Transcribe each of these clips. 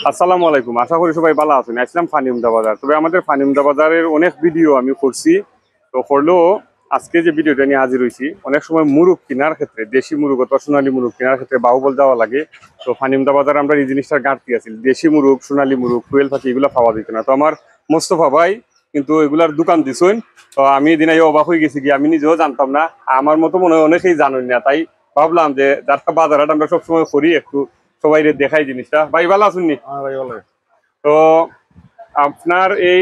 আসসালামু আলাইকুম, আশা করি সবাই ভালো আছেন। আসলাম ফানিমদা বাজার। তবে আমাদের ফানিমদা বাজারের অনেক ভিডিও আমি করছি, তো করলেও আজকে যে ভিডিওটা নিয়ে হাজির হয়েছি, অনেক সময় মুরগ কেনার ক্ষেত্রে, দেশি মুরগ অথবা সোনালী মুরগ কেনার ক্ষেত্রে বাহুবল যাওয়া লাগে। তো ফানিমদা বাজারে আমরা এই জিনিসটার ঘাটতি আছে, দেশি মুরগ, সোনালী মুরগ, কোয়েল পাখি এগুলো পাওয়া যেত না। তো আমার মোস্তফা ভাই কিন্তু এগুলার দোকান দিছেন। তো আমি দিনে অবাক হয়ে গেছি, কি আমি নিজেও জানতাম না, আমার মতো মনে হয় অনেকেই জানেন না। তাই ভাবলাম যে যারা বাজারহাট আমরা সবসময় করি, একটু সবাই দেখাই জিনিসটা। ভাই ভালো আছেন নি? ভাই ভালো। তো আপনার এই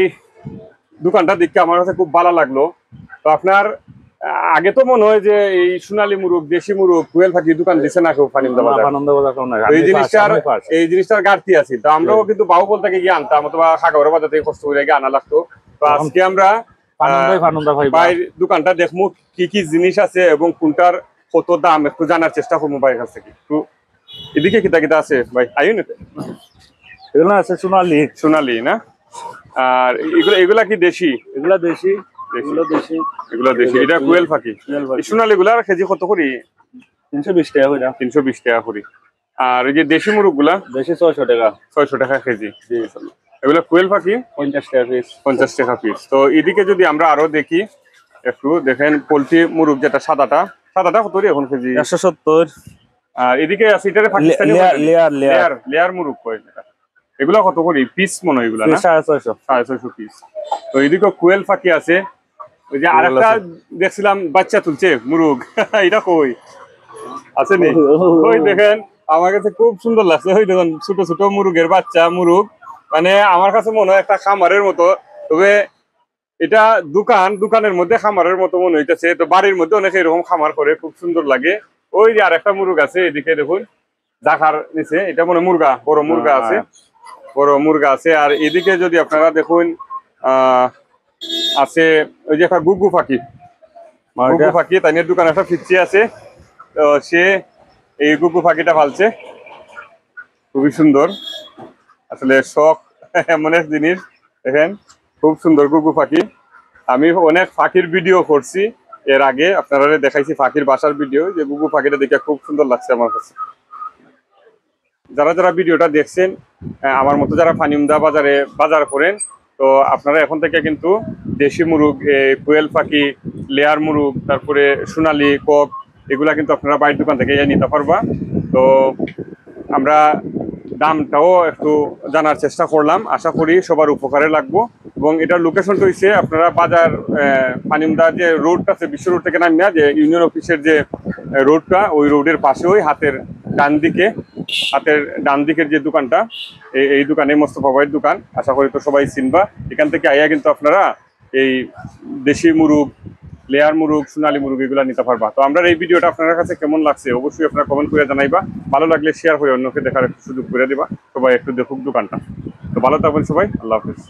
দোকানটা দেখে আমার কাছে খুব ভালো লাগলো। তো আপনার আগে তো মনে হয় যে এই সোনালী মুরগ, দেশি মুরগ, কোয়েল পাখি দোকান দিচ্ছে না কেউ ফানিমদা বাজার। এই জিনিসটার ঘাটতি আছে। তো আমরাও কিন্তু বাহুবল থেকে গিয়ে আনতাম, অথবা খাগড়া বাজার থেকে কষ্ট করে গিয়ে আনা লাগতো। তো আজকে আমরা ভাইয়ের দোকানটা দেখবো কি কি জিনিস আছে এবং কোনটার কত দাম একটু জানার চেষ্টা করবো ভাইয়ের কাছ থেকে। একটু এদিকে কিতা কিতা আছে ভাই, আইন এগুলো আছে সোনালী। সোনালী না? আর এগুলা কি দেশি? এগুলা দেশি, এগুলো দেশি, এগুলো দেশি। এটা কোয়েল পাখি। সোনালী গুলার কেজি কত করি? 320 টাকা করে। 320 টাকা করি। আর এই যে দেশি মুরগ গুলা? দেশি 600 টাকা। 600 টাকা কেজি। এগুলা কোয়েল পাখি 50 টাকা পিস। 50 টাকা পিস। তো এদিকে যদি আমরা আরো দেখি, একটু দেখেন পোল্ট্রি মুরগ যেটা সাদাটা কত এখন কেজি? 170। আর এদিকে আছে এটারে পাকিস্তানি লেয়ার মুরগ কয়। এগুলা কত করি পিস মনে হয়? এগুলা না 650 পিস। তো এদিকে কোয়েল পাখি আছে। ওই যে আরেকটা দেখছিলাম বাচ্চা তুলছে মুরগ, এটা কই আছে নি? ওই দেখেন, আমার কাছে খুব সুন্দর লাগছে। ওই দেখুন ছোট ছোট মুরগের বাচ্চা মুরগ, মানে আমার কাছে মনে হয় একটা খামারের মতো। তবে এটা দোকানের মধ্যে খামারের মতো মনে হইতেছে। তো বাড়ির মধ্যে অনেকে এরকম খামার করে, খুব সুন্দর লাগে। ওই যে আরেকটা মুরগ আছে এদিকে দেখুন, জাখার নিচে, এটা মনে মুরগা, বড় মুরগা আছে, বড় মুরগা আছে। আর এদিকে যদি আপনারা দেখুন আছে ওই যে একটা গুগু পাখি, তাই নিয়ে দোকানে একটা ফিরছি আছে। তো সে এই গুগু পাখিটা পালছে, খুবই সুন্দর। আসলে শখ এমন এক জিনিস, দেখেন খুব সুন্দর গুগু পাখি। আমি অনেক পাখির ভিডিও করছি এর আগে, আপনারা দেখাইছি পাখির বাসার ভিডিও। যে গুগু পাখিটা দেখে খুব সুন্দর লাগছে আমার কাছে। যারা যারা ভিডিওটা দেখছেন, আমার মতো যারা ফানিমদা বাজারে বাজার করেন, তো আপনারা এখন থেকে কিন্তু দেশি মুরগ, কোয়েল পাখি, লেয়ার মুরগ, তারপরে সোনালী, কক, এগুলা কিন্তু আপনারা বাইরের দোকান থেকে নিতে পারবা। তো আমরা দামটাও একটু জানার চেষ্টা করলাম, আশা করি সবার উপকারে লাগবো। এবং এটার লোকেশনটা হচ্ছে আপনারা বাজার ফানিমদার যে রোডটা আছে, বিশ্ব রোড থেকে নামিয়া যে ইউনিয়ন অফিসের যে রোডটা, ওই রোডের পাশে ওই হাতের ডান দিকের যে দোকানটা, এই দোকানে মোস্তফা ভাইয়ের দোকান। আশা করি তো সবাই চিনবা। এখান থেকে আইয়া কিন্তু আপনারা এই দেশি মুরগ, লেয়ার মুরগ, সোনালী মুরগ এগুলা নিতে পারবা। তো আমরা এই ভিডিওটা আপনার কাছে কেমন লাগছে অবশ্যই আপনারা কমেন্ট করে জানাইবা। ভালো লাগলে শেয়ার করে অন্যকে দেখার একটু সুযোগ করে দিবা। সবাই একটু দেখুক দোকানটা। তো ভালো থাকবেন সবাই, আল্লাহ হাফিজ।